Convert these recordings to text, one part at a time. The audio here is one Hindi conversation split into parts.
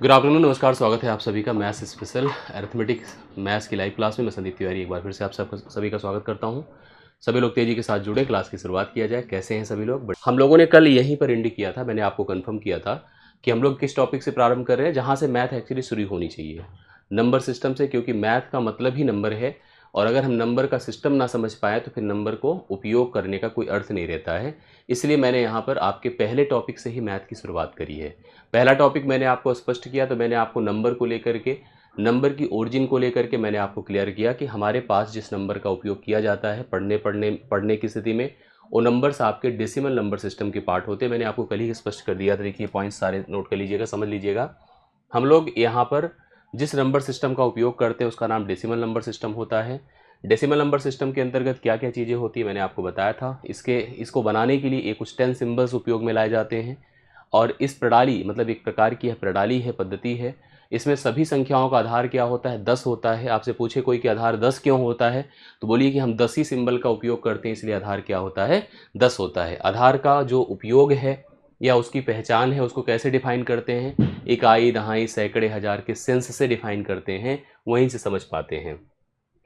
गुड आफ्टरनून, नमस्कार। स्वागत है आप सभी का मैथ्स स्पेशल अरिथमेटिक मैथ्स की लाइव क्लास में। मैं संदीप तिवारी एक बार फिर से आप सभी का स्वागत करता हूं। सभी लोग तेज़ी के साथ जुड़े, क्लास की शुरुआत किया जाए। कैसे हैं सभी लोग? हम लोगों ने कल यहीं पर इंडी किया था, मैंने आपको कंफर्म किया था कि हम लोग किस टॉपिक से प्रारंभ कर रहे हैं, जहाँ से मैथ एक्चुअली शुरू होनी चाहिए, नंबर सिस्टम से। क्योंकि मैथ का मतलब ही नंबर है, और अगर हम नंबर का सिस्टम ना समझ पाए तो फिर नंबर को उपयोग करने का कोई अर्थ नहीं रहता है। इसलिए मैंने यहाँ पर आपके पहले टॉपिक से ही मैथ की शुरुआत करी है। पहला टॉपिक मैंने आपको स्पष्ट किया, तो मैंने आपको नंबर को लेकर के, नंबर की ओरिजिन को लेकर के मैंने आपको क्लियर किया कि हमारे पास जिस नंबर का उपयोग किया जाता है पढ़ने की स्थिति में, वो नंबर्स आपके डेसिमल नंबर सिस्टम के पार्ट होते हैं। मैंने आपको कल ही स्पष्ट कर दिया था। देखिए पॉइंट्स सारे नोट कर लीजिएगा, समझ लीजिएगा। हम लोग यहाँ पर जिस नंबर सिस्टम का उपयोग करते हैं उसका नाम डेसिमल नंबर सिस्टम होता है। डेसिमल नंबर सिस्टम के अंतर्गत क्या क्या चीज़ें होती है मैंने आपको बताया था। इसको बनाने के लिए कुछ 10 सिंबल्स उपयोग में लाए जाते हैं। और इस प्रणाली मतलब एक प्रकार की प्रणाली है, पद्धति है। इसमें सभी संख्याओं का आधार क्या होता है? 10 होता है। आपसे पूछे कोई कि आधार 10 क्यों होता है, तो बोलिए कि हम 10 ही सिंबल का उपयोग करते हैं, इसलिए आधार क्या होता है? 10 होता है। आधार का जो उपयोग है या उसकी पहचान है, उसको कैसे डिफाइन करते हैं? इकाई, दहाई, सैकड़े, हज़ार के सेंस से डिफाइन करते हैं, वहीं से समझ पाते हैं।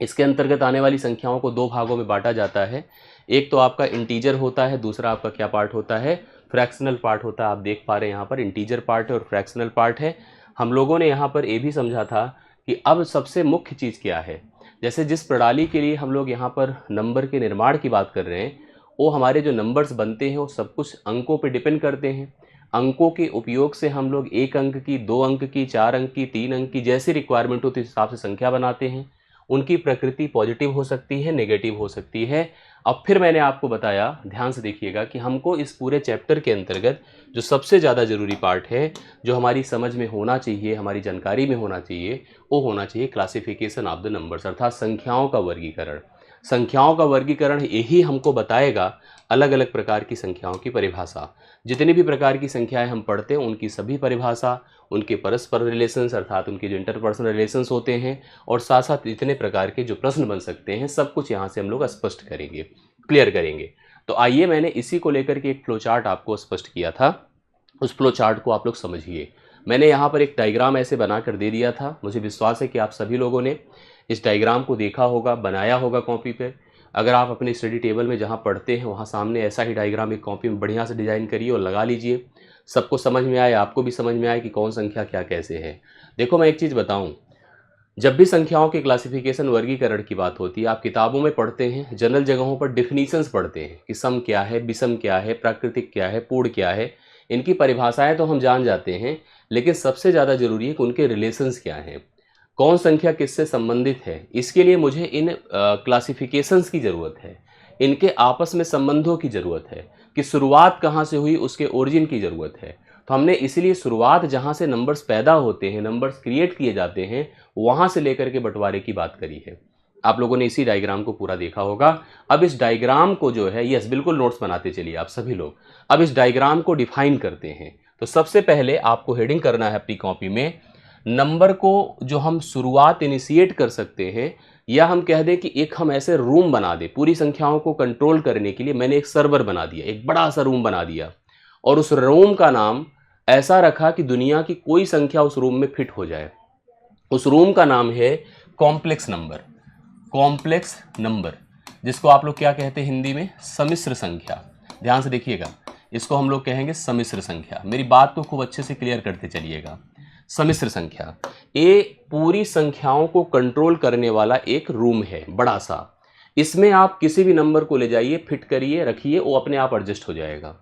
इसके अंतर्गत आने वाली संख्याओं को दो भागों में बांटा जाता है। एक तो आपका इंटीजर होता है, दूसरा आपका क्या पार्ट होता है? फ्रैक्शनल पार्ट होता है। आप देख पा रहे हैं यहाँ पर इंटीजर पार्ट है और फ्रैक्शनल पार्ट है। हम लोगों ने यहाँ पर ये भी समझा था कि अब सबसे मुख्य चीज़ क्या है। जैसे जिस प्रणाली के लिए हम लोग यहाँ पर नंबर के निर्माण की बात कर रहे हैं, वो हमारे जो नंबर्स बनते हैं वो सब कुछ अंकों पे डिपेंड करते हैं। अंकों के उपयोग से हम लोग 1 अंक की, 2 अंक की, 4 अंक की, 3 अंक की जैसी रिक्वायरमेंट होती है उस हिसाब से संख्या बनाते हैं। उनकी प्रकृति पॉजिटिव हो सकती है, नेगेटिव हो सकती है। अब फिर मैंने आपको बताया, ध्यान से देखिएगा, कि हमको इस पूरे चैप्टर के अंतर्गत जो सबसे ज़्यादा ज़रूरी पार्ट है, जो हमारी समझ में होना चाहिए, हमारी जानकारी में होना चाहिए, वो होना चाहिए क्लासिफिकेशन ऑफ द नंबर्स, अर्थात संख्याओं का वर्गीकरण। संख्याओं का वर्गीकरण यही हमको बताएगा अलग अलग प्रकार की संख्याओं की परिभाषा। जितनी भी प्रकार की संख्याएं हम पढ़ते हैं उनकी सभी परिभाषा, उनके परस्पर रिलेशंस अर्थात उनके जो इंटरपर्सनल रिलेशंस होते हैं, और साथ साथ इतने प्रकार के जो प्रश्न बन सकते हैं, सब कुछ यहाँ से हम लोग स्पष्ट करेंगे, क्लियर करेंगे। तो आइए, मैंने इसी को लेकर के एक फ्लो चार्ट आपको स्पष्ट किया था, उस फ्लो चार्ट को आप लोग समझिए। मैंने यहाँ पर एक डायग्राम ऐसे बना कर दे दिया था। मुझे विश्वास है कि आप सभी लोगों ने इस डायग्राम को देखा होगा, बनाया होगा कॉपी पे। अगर आप अपने स्टडी टेबल में जहाँ पढ़ते हैं वहाँ सामने ऐसा ही डायग्राम एक कॉपी में बढ़िया से डिज़ाइन करिए और लगा लीजिए। सबको समझ में आए, आपको भी समझ में आए कि कौन संख्या क्या कैसे है। देखो, मैं एक चीज़ बताऊं, जब भी संख्याओं के क्लासिफिकेशन वर्गीकरण की बात होती है, आप किताबों में पढ़ते हैं, जनरल जगहों पर डिफिनीशंस पढ़ते हैं कि सम क्या है, विषम क्या है, प्राकृतिक क्या है, पूर्ण क्या है। इनकी परिभाषाएं तो हम जान जाते हैं, लेकिन सबसे ज़्यादा जरूरी है कि उनके रिलेशंस क्या हैं, कौन संख्या किससे संबंधित है। इसके लिए मुझे इन क्लासिफिकेशंस की ज़रूरत है, इनके आपस में संबंधों की ज़रूरत है, कि शुरुआत कहाँ से हुई उसके ओरिजिन की ज़रूरत है। तो हमने इसीलिए शुरुआत जहाँ से नंबर्स पैदा होते हैं, नंबर्स क्रिएट किए जाते हैं, वहाँ से लेकर के बंटवारे की बात करी है। आप लोगों ने इसी डायग्राम को पूरा देखा होगा। अब इस डायग्राम को जो है, यस बिल्कुल नोट्स बनाते चलिए आप सभी लोग। अब इस डायग्राम को डिफाइन करते हैं। तो सबसे पहले आपको हेडिंग करना है अपनी कॉपी में, नंबर को जो हम शुरुआत इनिशिएट कर सकते हैं, या हम कह दें कि एक हम ऐसे रूम बना दें पूरी संख्याओं को कंट्रोल करने के लिए। मैंने एक सर्वर बना दिया, एक बड़ा सा रूम बना दिया, और उस रूम का नाम ऐसा रखा कि दुनिया की कोई संख्या उस रूम में फिट हो जाए। उस रूम का नाम है कॉम्प्लेक्स नंबर। कॉम्प्लेक्स नंबर, जिसको आप लोग क्या कहते हैं हिंदी में? सम्मिश्र संख्या। ध्यान से देखिएगा, इसको हम लोग कहेंगे सम्मिश्र संख्या। मेरी बात को खूब अच्छे से क्लियर करते चलिएगा। सम्मिश्र संख्या, ये पूरी संख्याओं को कंट्रोल करने वाला एक रूम है बड़ा सा। इसमें आप किसी भी नंबर को ले जाइए, फिट करिए, रखिए, वो अपने आप एडजस्ट हो जाएगा।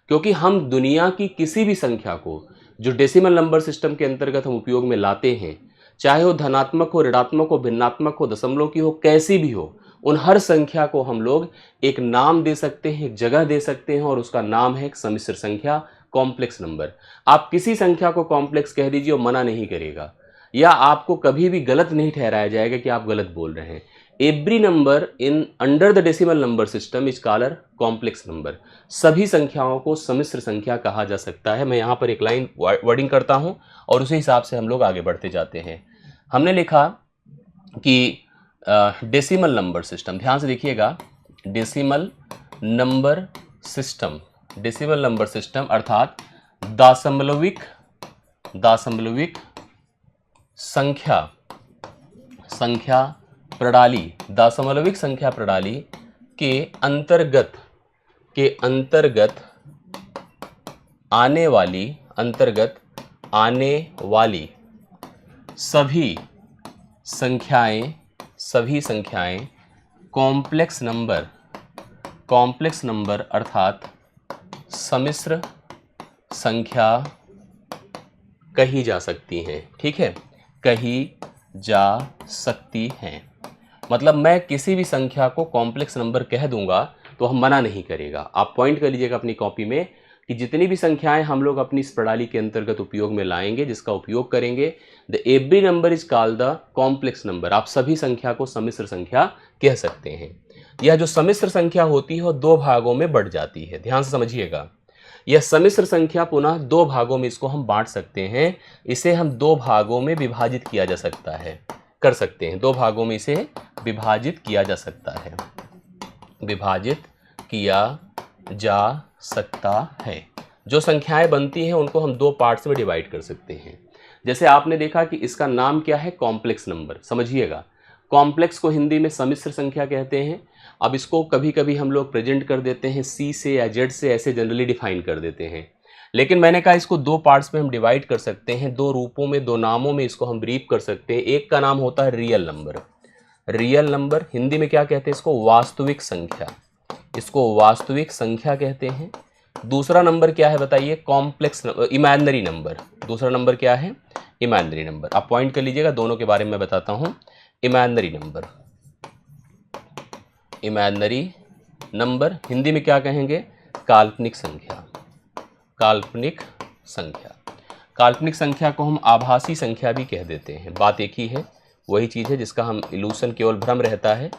क्योंकि हम दुनिया की किसी भी संख्या को जो डेसिमल नंबर सिस्टम के अंतर्गत हम उपयोग में लाते हैं, चाहे वो धनात्मक हो, ऋणात्मक हो, भिन्नात्मक हो, दशमलव की हो, कैसी भी हो, उन हर संख्या को हम लोग एक नाम दे सकते हैं, एक जगह दे सकते हैं, और उसका नाम है एक सम्मिश्र संख्या, कॉम्प्लेक्स नंबर। आप किसी संख्या को कॉम्प्लेक्स कह दीजिए, वो मना नहीं करेगा, या आपको कभी भी गलत नहीं ठहराया जाएगा कि आप गलत बोल रहे हैं। Every number in under the decimal number system is called complex number. सभी संख्याओं को सम्मिश्र संख्या कहा जा सकता है। मैं यहाँ पर एक लाइन वर्डिंग करता हूँ और उसी हिसाब से हम लोग आगे बढ़ते जाते हैं। हमने लिखा कि डेसिमल नंबर सिस्टम, ध्यान से देखिएगा, decimal number system, decimal number system अर्थात दशमलविक दशमलविक संख्या प्रणाली, दशमलविक संख्या प्रणाली के अंतर्गत आने वाली सभी संख्याएं कॉम्प्लेक्स नंबर अर्थात सम्मिश्र संख्या कही जा सकती हैं। ठीक है, कही जा सकती हैं मतलब मैं किसी भी संख्या को कॉम्प्लेक्स नंबर कह दूंगा तो हम मना नहीं करेगा। आप पॉइंट कर लीजिएगा अपनी कॉपी में कि जितनी भी संख्याएं हम लोग अपनी इस प्रणाली के अंतर्गत उपयोग में लाएंगे, जिसका उपयोग करेंगे, the every number is called the complex number. आप सभी संख्या को सम्मिश्र संख्या कह सकते हैं। यह जो सम्मिश्र संख्या होती है वो दो भागों में बढ़ जाती है, ध्यान से समझिएगा। यह सम्मिश्र संख्या पुनः दो भागों में इसको हम बांट सकते हैं। इसे हम दो भागों में विभाजित किया जा सकता है, कर सकते हैं। दो भागों में इसे विभाजित किया जा सकता है, विभाजित किया जा सकता है। जो संख्याएं बनती हैं उनको हम दो पार्ट्स में डिवाइड कर सकते हैं। जैसे आपने देखा कि इसका नाम क्या है, कॉम्प्लेक्स नंबर। समझिएगा, कॉम्प्लेक्स को हिंदी में सम्मिश्र संख्या कहते हैं। अब इसको कभी कभी हम लोग प्रेजेंट कर देते हैं सी से या जेड से, ऐसे जनरली डिफाइन कर देते हैं। लेकिन मैंने कहा इसको दो पार्ट्स में हम डिवाइड कर सकते हैं, दो रूपों में, दो नामों में इसको हम ब्रीफ कर सकते हैं। एक का नाम होता है real number. Real number Hindi में क्या कहते हैं, इसको वास्तविक संख्या, इसको वास्तविक संख्या कहते हैं। दूसरा नंबर क्या है बताइए, कॉम्प्लेक्स इमेजिनरी नंबर। दूसरा नंबर क्या है, इमेजिनरी नंबर। आप पॉइंट कर लीजिएगा, दोनों के बारे में मैं बताता हूं। Imaginary number, imaginary number Hindi में क्या कहेंगे, काल्पनिक संख्या। काल्पनिक संख्या, काल्पनिक संख्या को हम आभासी संख्या भी कह देते हैं। बात एक ही है, वही चीज़ है जिसका हम इल्यूशन, केवल भ्रम रहता है।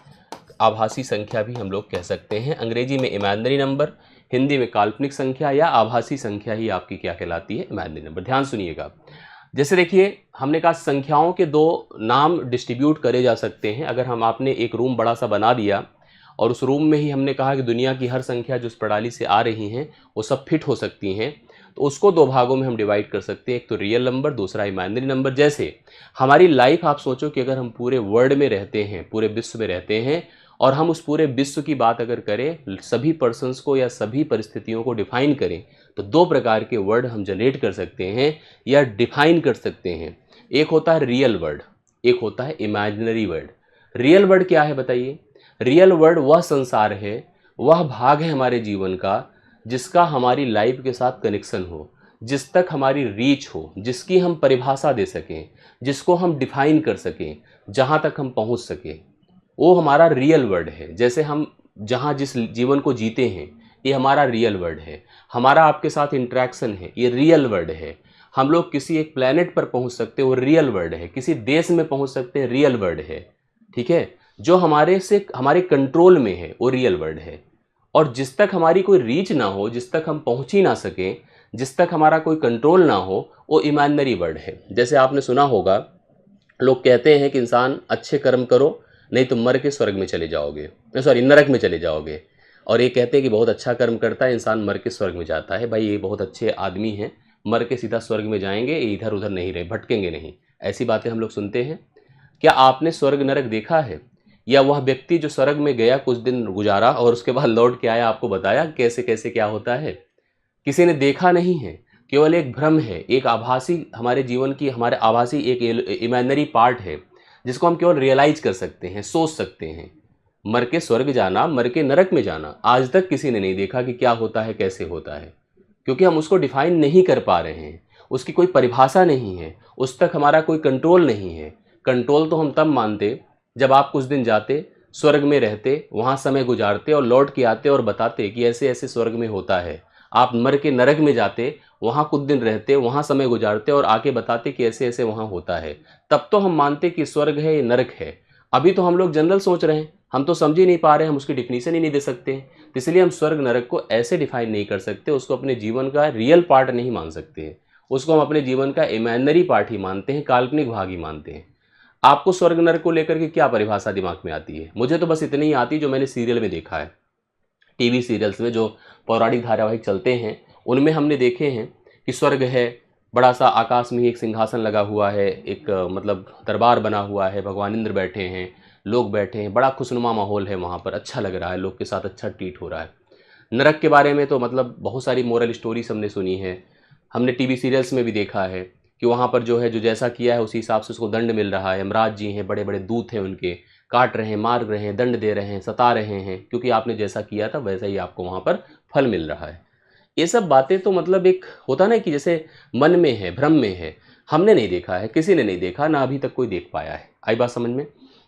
आभासी संख्या भी हम लोग कह सकते हैं। अंग्रेजी में इमेजिनरी नंबर, हिंदी में काल्पनिक संख्या या आभासी संख्या ही आपकी क्या कहलाती है, इमेजिनरी नंबर। ध्यान सुनिएगा, जैसे देखिए हमने कहा संख्याओं के दो नाम डिस्ट्रीब्यूट करे जा सकते हैं। अगर हम आपने एक रूम बड़ा सा बना दिया और उस रूम में ही हमने कहा कि दुनिया की हर संख्या जो इस प्रणाली से आ रही हैं वो सब फिट हो सकती हैं, तो उसको दो भागों में हम डिवाइड कर सकते हैं। एक तो रियल नंबर, दूसरा इमेजिनरी नंबर। जैसे हमारी लाइफ, आप सोचो कि अगर हम पूरे वर्ल्ड में रहते हैं, पूरे विश्व में रहते हैं, और हम उस पूरे विश्व की बात अगर करें, सभी पर्सन्स को या सभी परिस्थितियों को डिफाइन करें, तो दो प्रकार के वर्ड हम जनरेट कर सकते हैं या डिफाइन कर सकते हैं। एक होता है रियल वर्ड, एक होता है इमेजिनरी वर्ड। रियल वर्ड क्या है बताइए, रियल वर्ड वह संसार है, वह भाग है हमारे जीवन का जिसका हमारी लाइफ के साथ कनेक्शन हो, जिस तक हमारी रीच हो, जिसकी हम परिभाषा दे सकें, जिसको हम डिफाइन कर सकें, जहाँ तक हम पहुँच सकें, वो हमारा रियल वर्ड है। जैसे हम जहाँ जिस जीवन को जीते हैं, ये हमारा रियल वर्ड है। हमारा आपके साथ इंटरेक्शन है, ये रियल वर्ड है। हम लोग किसी एक प्लेनेट पर पहुँच सकते हैं, वो रियल वर्ड है। किसी देश में पहुँच सकते हैं, रियल वर्ड है। ठीक है, जो हमारे कंट्रोल में है वो रियल वर्ड है। और जिस तक हमारी कोई रीच ना हो, जिस तक हम पहुँच ही ना सकें, जिस तक हमारा कोई कंट्रोल ना हो, वो इमेजिनरी वर्ड है। जैसे आपने सुना होगा, लोग कहते हैं कि इंसान अच्छे कर्म करो नहीं तो मर के स्वर्ग में चले जाओगे, सॉरी नरक में चले जाओगे। और ये कहते हैं कि बहुत अच्छा कर्म करता है इंसान, मर के स्वर्ग में जाता है। भाई ये बहुत अच्छे आदमी हैं, मर के सीधा स्वर्ग में जाएंगे, इधर उधर नहीं रहे, भटकेंगे नहीं। ऐसी बातें हम लोग सुनते हैं। क्या आपने स्वर्ग नरक देखा है? या वह व्यक्ति जो स्वर्ग में गया, कुछ दिन गुजारा और उसके बाद लौट के आया, आपको बताया कैसे कैसे क्या होता है? किसी ने देखा नहीं है, केवल एक भ्रम है, एक आभासी, हमारे जीवन की, हमारे आभासी एक इमेजिनरी पार्ट है जिसको हम केवल रियलाइज कर सकते हैं, सोच सकते हैं। मर के स्वर्ग जाना, मर के नरक में जाना, आज तक किसी ने नहीं देखा कि क्या होता है, कैसे होता है, क्योंकि हम उसको डिफाइन नहीं कर पा रहे हैं। उसकी कोई परिभाषा नहीं है, उस तक हमारा कोई कंट्रोल नहीं है। कंट्रोल तो हम तब मानते जब आप कुछ दिन जाते, स्वर्ग में रहते, वहाँ समय गुजारते और लौट के आते और बताते कि ऐसे ऐसे स्वर्ग में होता है। आप मर के नरक में जाते, वहाँ कुछ दिन रहते, वहाँ समय गुजारते और आके बताते कि ऐसे ऐसे वहाँ होता है। तब तो हम मानते कि स्वर्ग है, ये नरक है। अभी तो हम लोग जनरल सोच रहे हैं, हम तो समझ ही नहीं पा रहे हैं, हम उसकी डिफिनीशन ही नहीं दे सकते हैं। तो इसलिए हम स्वर्ग नरक को ऐसे डिफाइन नहीं कर सकते, उसको अपने जीवन का रियल पार्ट नहीं मान सकते हैं। उसको हम अपने जीवन का इमेजिनरी पार्ट ही मानते हैं, काल्पनिक भाग ही मानते हैं। आपको स्वर्ग नरक को लेकर के क्या परिभाषा दिमाग में आती है? मुझे तो बस इतनी ही आती जो मैंने सीरियल में देखा है, टीवी सीरियल्स में जो पौराणिक धारावाहिक चलते हैं उनमें हमने देखे हैं कि स्वर्ग है, बड़ा सा आकाश में ही एक सिंहासन लगा हुआ है, एक मतलब दरबार बना हुआ है, भगवान इंद्र बैठे हैं, लोग बैठे हैं, बड़ा खुशनुमा माहौल है वहाँ पर, अच्छा लग रहा है, लोग के साथ अच्छा ट्रीट हो रहा है। नरक के बारे में तो मतलब बहुत सारी मोरल स्टोरीज हमने सुनी है, हमने टीवी सीरियल्स में भी देखा है कि वहाँ पर जो है जो जैसा किया है उसी हिसाब से उसको दंड मिल रहा है। यमराज जी हैं, बड़े बड़े दूत हैं उनके, काट रहे हैं, मार रहे हैं, दंड दे रहे हैं, सता रहे हैं, क्योंकि आपने जैसा किया था वैसा ही आपको वहाँ पर फल मिल रहा है। ये सब बातें तो मतलब एक होता ना कि जैसे मन में है, भ्रम में है, हमने नहीं देखा है, किसी ने नहीं देखा, ना अभी तक कोई देख पाया है। आई बात समझ में?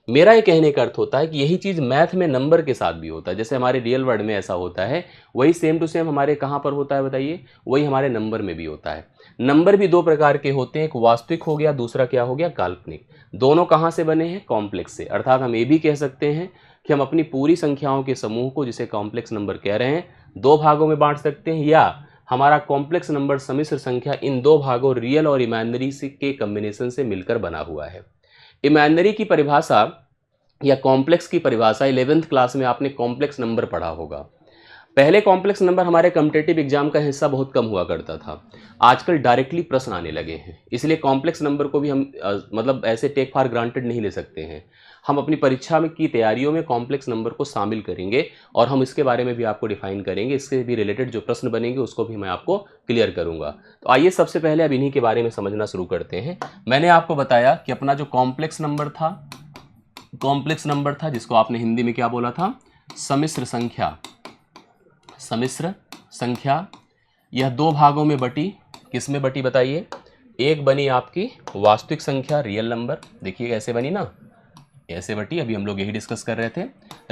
मेरा ये कहने का अर्थ होता है कि यही चीज़ मैथ में नंबर के साथ भी होता है। जैसे हमारे रियल वर्ल्ड में ऐसा होता है, वही सेम टू सेम हमारे कहाँ पर होता है बताइए? वही हमारे नंबर में भी होता है। नंबर भी दो प्रकार के होते हैं, एक वास्तविक हो गया, दूसरा क्या हो गया? काल्पनिक। दोनों कहाँ से बने हैं? कॉम्प्लेक्स से। अर्थात हम ये भी कह सकते हैं कि हम अपनी पूरी संख्याओं के समूह को, जिसे कॉम्प्लेक्स नंबर कह रहे हैं, दो भागों में बांट सकते हैं, या हमारा कॉम्प्लेक्स नंबर सम्मिश्र संख्या इन दो भागों रियल और इमेजिनरी के कॉम्बिनेशन से मिलकर बना हुआ है। इमेजिनरी की परिभाषा या कॉम्प्लेक्स की परिभाषा 11th क्लास में आपने कॉम्प्लेक्स नंबर पढ़ा होगा। पहले कॉम्प्लेक्स नंबर हमारे कॉम्पिटिटिव एग्जाम का हिस्सा बहुत कम हुआ करता था, आजकल डायरेक्टली प्रश्न आने लगे हैं, इसलिए कॉम्प्लेक्स नंबर को भी हम मतलब ऐसे टेक फॉर ग्रांटेड नहीं ले सकते हैं। हम अपनी परीक्षा में की तैयारियों में कॉम्प्लेक्स नंबर को शामिल करेंगे और हम इसके बारे में भी आपको डिफाइन करेंगे, इससे भी रिलेटेड जो प्रश्न बनेंगे उसको भी मैं आपको क्लियर करूंगा। तो आइए सबसे पहले अब इन्हीं के बारे में समझना शुरू करते हैं। मैंने आपको बताया कि अपना जो कॉम्प्लेक्स नंबर था जिसको आपने हिंदी में क्या बोला था? सम्मिश्र संख्या। सम्मिश्र संख्या यह दो भागों में बटी, किस में बटी बताइए? एक बनी आपकी वास्तविक संख्या, रियल नंबर, देखिए कैसे बनी ना, ऐसे बटी, अभी हम लोग यही डिस्कस कर रहे थे,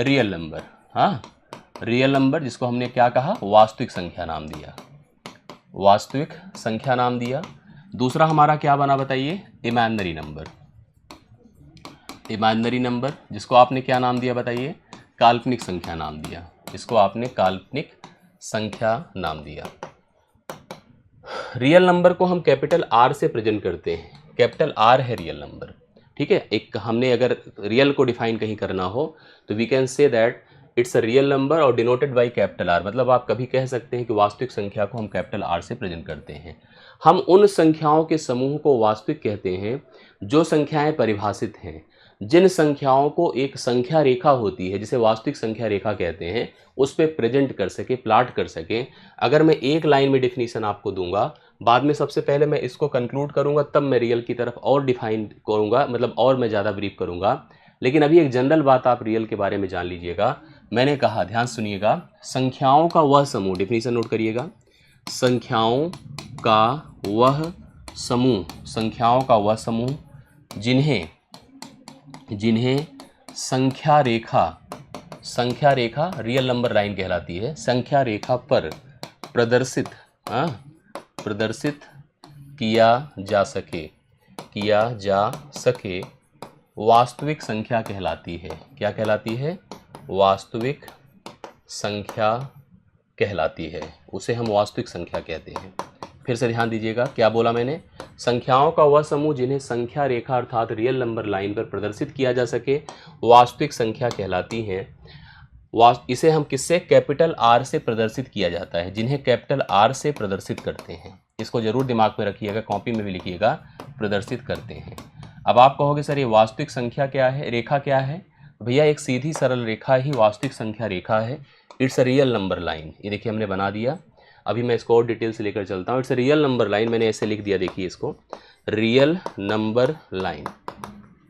रियल नंबर। हाँ, रियल नंबर जिसको हमने क्या कहा? वास्तविक संख्या नाम दिया, वास्तविक संख्या नाम दिया। दूसरा हमारा क्या बना बताइए? Imaginary number. इमेजिनरी नंबर जिसको आपने क्या नाम दिया बताइए? काल्पनिक संख्या नाम दिया, इसको आपने काल्पनिक संख्या नाम दिया। रियल नंबर को हम कैपिटल आर से प्रेजेंट करते हैं, कैपिटल आर है रियल नंबर, ठीक है। एक हमने अगर रियल को डिफाइन कहीं करना हो तो we can say that it's a real number और डिनोटेड बाय कैपिटल आर, मतलब आप कभी कह सकते हैं कि वास्तविक संख्या को हम कैपिटल आर से प्रेजेंट करते हैं। हम उन संख्याओं के समूह को वास्तविक कहते हैं जो संख्याएं परिभाषित हैं। जिन संख्याओं को एक संख्या रेखा होती है जिसे वास्तविक संख्या रेखा कहते हैं, उस पर प्रेजेंट कर सके, प्लाट कर सके। अगर मैं एक लाइन में डिफिनीशन आपको दूंगा, बाद में सबसे पहले मैं इसको कंक्लूड करूंगा, तब मैं रियल की तरफ और डिफाइन करूंगा, मतलब और मैं ज़्यादा ब्रीफ करूंगा। लेकिन अभी एक जनरल बात आप रियल के बारे में जान लीजिएगा। मैंने कहा, ध्यान सुनिएगा, संख्याओं का वह समूह, डिफिनीशन नोट करिएगा, संख्याओं का वह समूह, संख्याओं का वह समूह जिन्हें संख्या रेखा रियल नंबर लाइन कहलाती है, संख्या रेखा पर प्रदर्शित किया जा सके वास्तविक संख्या कहलाती है। क्या कहलाती है? वास्तविक संख्या कहलाती है, उसे हम वास्तविक संख्या कहते हैं। फिर से ध्यान दीजिएगा, क्या बोला मैंने? संख्याओं का वह समूह जिन्हें संख्या रेखा अर्थात रियल नंबर लाइन पर प्रदर्शित किया जा सके वास्तविक संख्या कहलाती है। इसे हम किससे? कैपिटल आर से प्रदर्शित किया जाता है, जिन्हें कैपिटल आर से प्रदर्शित करते हैं। इसको जरूर दिमाग में रखिएगा, कॉपी में भी लिखिएगा, प्रदर्शित करते हैं। अब आप कहोगे सर ये वास्तविक संख्या क्या है, रेखा क्या है? भैया एक सीधी सरल रेखा ही वास्तविक संख्या रेखा है। It's a real number line. ये देखिए हमने बना दिया, अभी मैं इसको और डिटेल से लेकर चलता हूँ। इट्स रियल नंबर लाइन, मैंने ऐसे लिख दिया, देखिए इसको, रियल नंबर लाइन।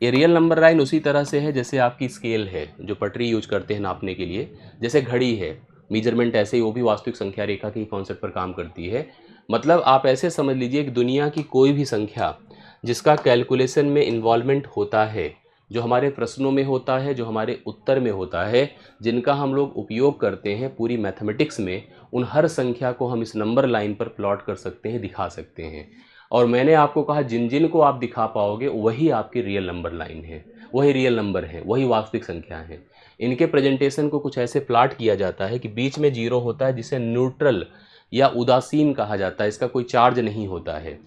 ये रियल नंबर लाइन उसी तरह से है जैसे आपकी स्केल है, जो पटरी यूज करते हैं नापने के लिए, जैसे घड़ी है, मेजरमेंट, ऐसे ही वो भी वास्तविक संख्या रेखा के कॉन्सेप्ट पर काम करती है। मतलब आप ऐसे समझ लीजिए कि दुनिया की कोई भी संख्या जिसका कैलकुलेशन में इन्वॉल्वमेंट होता है, जो हमारे प्रश्नों में होता है, जो हमारे उत्तर में होता है, जिनका हम लोग उपयोग करते हैं पूरी मैथमेटिक्स में, उन हर संख्या को हम इस नंबर लाइन पर प्लॉट कर सकते हैं, दिखा सकते हैं। और मैंने आपको कहा जिन जिन को आप दिखा पाओगे वही आपकी रियल नंबर लाइन है, वही रियल नंबर है, वही वास्तविक संख्या है। इनके प्रेजेंटेशन को कुछ ऐसे प्लाट किया जाता है कि बीच में जीरो होता है, जिसे न्यूट्रल या उदासीन कहा जाता है, इसका कोई चार्ज नहीं होता है।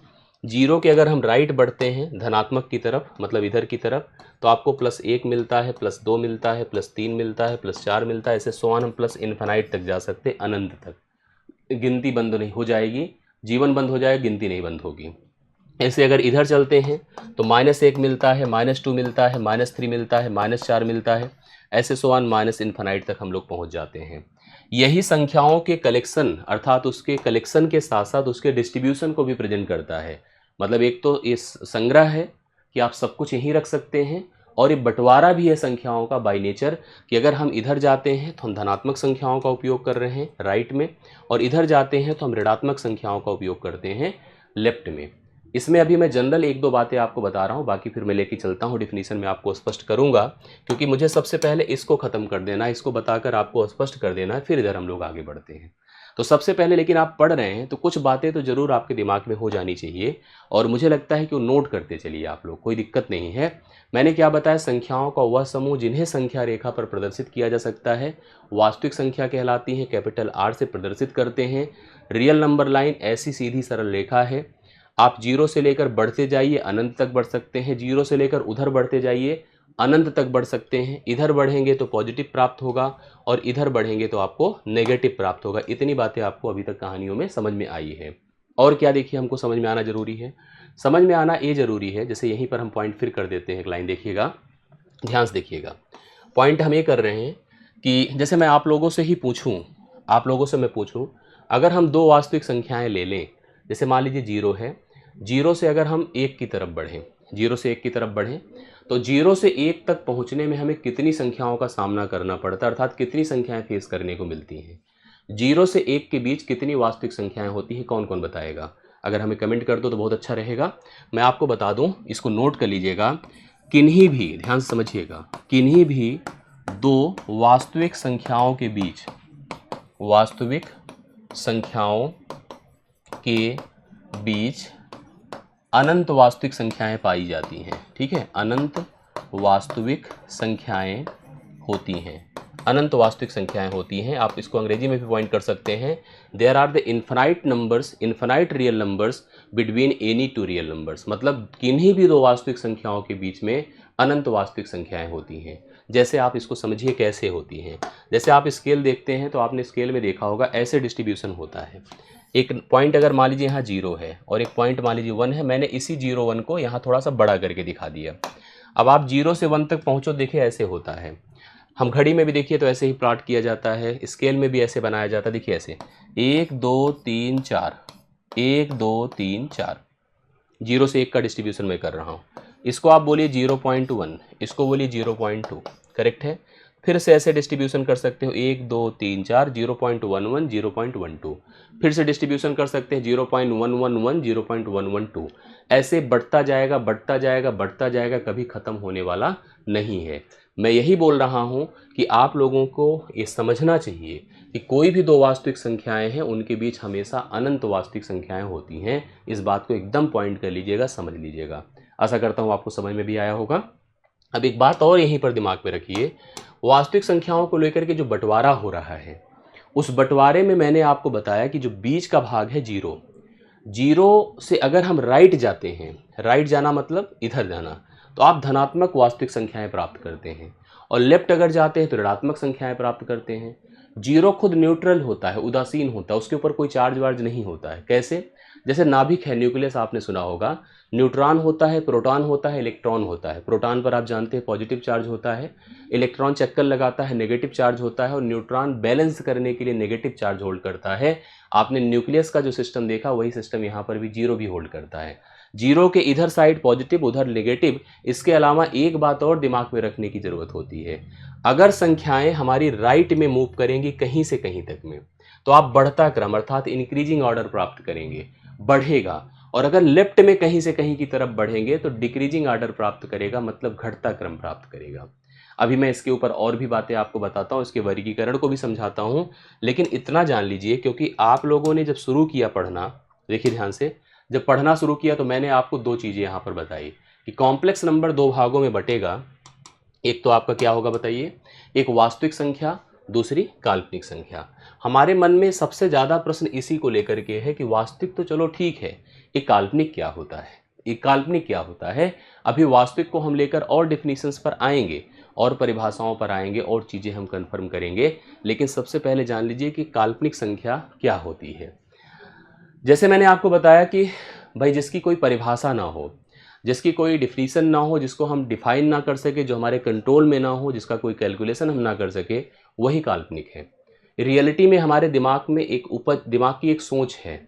जीरो के अगर हम राइट बढ़ते हैं धनात्मक की तरफ, मतलब इधर की तरफ, तो आपको +1 मिलता है, +2 मिलता है, +3 मिलता है, +4 मिलता है, ऐसे सोन हम प्लस इन्फिनाइट तक जा सकते हैं, अनंत तक। गिनती बंद नहीं हो जाएगी, जीवन बंद हो जाएगा, गिनती नहीं बंद होगी। ऐसे अगर इधर चलते हैं तो -1 मिलता है, -2 मिलता है, -3 मिलता है, -4 मिलता है, ऐसे सो ऑन माइनस इन्फिनाइट तक हम लोग पहुंच जाते हैं। यही संख्याओं के कलेक्शन अर्थात उसके कलेक्शन के साथ साथ उसके डिस्ट्रीब्यूशन को भी प्रेजेंट करता है। मतलब एक तो इस संग्रह है कि आप सब कुछ यहीं रख सकते हैं, और ये बंटवारा भी है संख्याओं का बाय नेचर कि अगर हम इधर जाते हैं तो हम धनात्मक संख्याओं का उपयोग कर रहे हैं राइट में, और इधर जाते हैं तो हम ऋणात्मक संख्याओं का उपयोग करते हैं लेफ्ट में। इसमें अभी मैं जनरल एक दो बातें आपको बता रहा हूँ, बाकी फिर मैं लेके चलता हूँ डिफिनीशन में आपको स्पष्ट करूँगा, क्योंकि मुझे सबसे पहले इसको ख़त्म कर देना है, इसको बताकर आपको स्पष्ट कर देना है, फिर इधर हम लोग आगे बढ़ते हैं। तो सबसे पहले लेकिन आप पढ़ रहे हैं तो कुछ बातें तो ज़रूर आपके दिमाग में हो जानी चाहिए, और मुझे लगता है कि वो नोट करते चलिए आप लोग, कोई दिक्कत नहीं है। मैंने क्या बताया, संख्याओं का वह समूह जिन्हें संख्या रेखा पर प्रदर्शित किया जा सकता है वास्तविक संख्या कहलाती है, कैपिटल R से प्रदर्शित करते हैं। रियल नंबर लाइन ऐसी सीधी सरल रेखा है, आप 0 से लेकर बढ़ते जाइए अनंत तक बढ़ सकते हैं, 0 से लेकर उधर बढ़ते जाइए अनंत तक बढ़ सकते हैं। इधर बढ़ेंगे तो पॉजिटिव प्राप्त होगा और इधर बढ़ेंगे तो आपको नेगेटिव प्राप्त होगा। इतनी बातें आपको अभी तक कहानियों में समझ में आई है। और क्या देखिए हमको समझ में आना जरूरी है, समझ में आना ये जरूरी है। जैसे यहीं पर हम पॉइंट फिर कर देते हैं, एक लाइन देखिएगा, ध्यान से देखिएगा। पॉइंट हम ये कर रहे हैं कि जैसे मैं आप लोगों से ही पूछूं, आप लोगों से मैं पूछूं, अगर हम दो वास्तविक संख्याएं ले लें, जैसे मान लीजिए 0 है, 0 से अगर हम 1 की तरफ बढ़ें, 0 से 1 की तरफ बढ़ें, तो 0 से 1 तक पहुंचने में हमें कितनी संख्याओं का सामना करना पड़ता है, अर्थात कितनी संख्याएं फेस करने को मिलती हैं। 0 से 1 के बीच कितनी वास्तविक संख्याएं होती हैं, कौन कौन बताएगा? अगर हमें कमेंट कर दो तो बहुत अच्छा रहेगा। मैं आपको बता दूं, इसको नोट कर लीजिएगा, किन्हीं भी, ध्यान से समझिएगा, किन्हीं भी दो वास्तविक संख्याओं के बीच, वास्तविक संख्याओं के बीच अनंत वास्तविक संख्याएं पाई जाती हैं। ठीक है, अनंत वास्तविक संख्याएं होती हैं, अनंत वास्तविक संख्याएं होती हैं। आप इसको अंग्रेजी में भी पॉइंट कर सकते हैं, there are the infinite numbers, infinite real numbers between any two real numbers. मतलब किन्हीं भी दो वास्तविक संख्याओं के बीच में अनंत वास्तविक संख्याएं होती हैं। जैसे आप इसको समझिए कैसे होती हैं। जैसे आप स्केल देखते हैं तो आपने स्केल में देखा होगा ऐसे डिस्ट्रीब्यूशन होता है। एक पॉइंट अगर मान लीजिए यहाँ 0 है और एक पॉइंट मान लीजिए 1 है, मैंने इसी 0 1 को यहाँ थोड़ा सा बड़ा करके दिखा दिया। अब आप 0 से 1 तक पहुँचो, देखिए ऐसे होता है। हम घड़ी में भी देखिए तो ऐसे ही प्लॉट किया जाता है, स्केल में भी ऐसे बनाया जाता है। देखिए ऐसे 1 2 3 4, 1 2 3 4, 0 से 1 का डिस्ट्रीब्यूशन मैं कर रहा हूँ। इसको आप बोलिए 0.1, इसको बोलिए 0.2, करेक्ट है। फिर से ऐसे डिस्ट्रीब्यूशन कर सकते हो 1 2 3 4, 0.11 0.12, फिर से डिस्ट्रीब्यूशन कर सकते हैं 0.111 0.112। ऐसे बढ़ता जाएगा बढ़ता जाएगा बढ़ता जाएगा, कभी ख़त्म होने वाला नहीं है। मैं यही बोल रहा हूँ कि आप लोगों को ये समझना चाहिए कि कोई भी दो वास्तविक संख्याएं हैं उनके बीच हमेशा अनंत वास्तविक संख्याएं होती हैं। इस बात को एकदम पॉइंट कर लीजिएगा, समझ लीजिएगा। आशा करता हूँ आपको समझ में भी आया होगा। अब एक बात और यहीं पर दिमाग में रखिए, वास्तविक संख्याओं को लेकर के जो बंटवारा हो रहा है, उस बंटवारे में मैंने आपको बताया कि जो बीच का भाग है 0, 0 से अगर हम राइट जाते हैं, राइट जाना मतलब इधर जाना, तो आप धनात्मक वास्तविक संख्याएं प्राप्त करते हैं, और लेफ्ट अगर जाते हैं तो ऋणात्मक संख्याएं प्राप्त करते हैं। 0 खुद न्यूट्रल होता है, उदासीन होता है, उसके ऊपर कोई चार्ज वार्ज नहीं होता है। कैसे? जैसे नाभिक है, न्यूक्लियस आपने सुना होगा, न्यूट्रॉन होता है, प्रोटॉन होता है, इलेक्ट्रॉन होता है। प्रोटॉन पर आप जानते हैं पॉजिटिव चार्ज होता है, इलेक्ट्रॉन चक्कर लगाता है, नेगेटिव चार्ज होता है, और न्यूट्रॉन बैलेंस करने के लिए नेगेटिव चार्ज होल्ड करता है। आपने न्यूक्लियस का जो सिस्टम देखा वही सिस्टम यहाँ पर भी 0 भी होल्ड करता है। 0 के इधर साइड पॉजिटिव उधर नेगेटिव। इसके अलावा एक बात और दिमाग में रखने की ज़रूरत होती है, अगर संख्याएं हमारी राइट में मूव करेंगी कहीं से कहीं तक में, तो आप बढ़ता क्रम अर्थात इंक्रीजिंग ऑर्डर प्राप्त करेंगे, बढ़ेगा। और अगर लेफ्ट में कहीं से कहीं की तरफ बढ़ेंगे तो डिक्रीजिंग ऑर्डर प्राप्त करेगा, मतलब घटता क्रम प्राप्त करेगा। अभी मैं इसके ऊपर और भी बातें आपको बताता हूँ, इसके वर्गीकरण को भी समझाता हूँ, लेकिन इतना जान लीजिए क्योंकि आप लोगों ने जब शुरू किया पढ़ना, देखिए ध्यान से, जब पढ़ना शुरू किया तो मैंने आपको दो चीज़ें यहाँ पर बताई कि कॉम्प्लेक्स नंबर दो भागों में बटेगा। एक तो आपका क्या होगा बताइए, एक वास्तविक संख्या, दूसरी काल्पनिक संख्या। हमारे मन में सबसे ज़्यादा प्रश्न इसी को लेकर के है कि वास्तविक तो चलो ठीक है, ये काल्पनिक क्या होता है, ये काल्पनिक क्या होता है। अभी वास्तविक को हम लेकर और डिफिनीशंस पर आएंगे और परिभाषाओं पर आएंगे और चीज़ें हम कंफर्म करेंगे, लेकिन सबसे पहले जान लीजिए कि काल्पनिक संख्या क्या होती है। जैसे मैंने आपको बताया कि भाई जिसकी कोई परिभाषा ना हो, जिसकी कोई डिफिनीसन ना हो, जिसको हम डिफाइन ना कर सके, जो हमारे कंट्रोल में ना हो, जिसका कोई कैलकुलेशन हम ना कर सके, वही काल्पनिक है। रियलिटी में हमारे दिमाग में दिमाग की एक सोच है।